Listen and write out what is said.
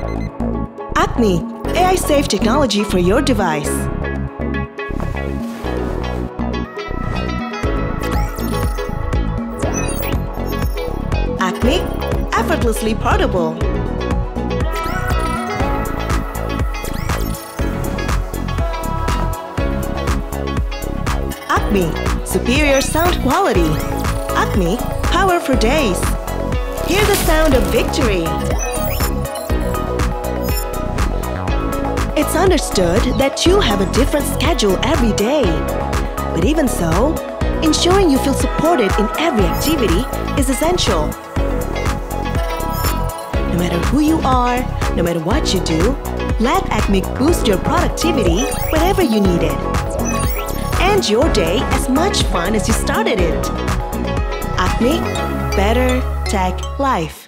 ACMIC, AI-safe technology for your device. ACMIC, effortlessly portable. ACMIC, superior sound quality. ACMIC, power for days. Hear the sound of victory. It's understood that you have a different schedule every day. But even so, ensuring you feel supported in every activity is essential. No matter who you are, no matter what you do, let ACMIC boost your productivity whenever you need it. End your day as much fun as you started it. ACMIC, better tech life.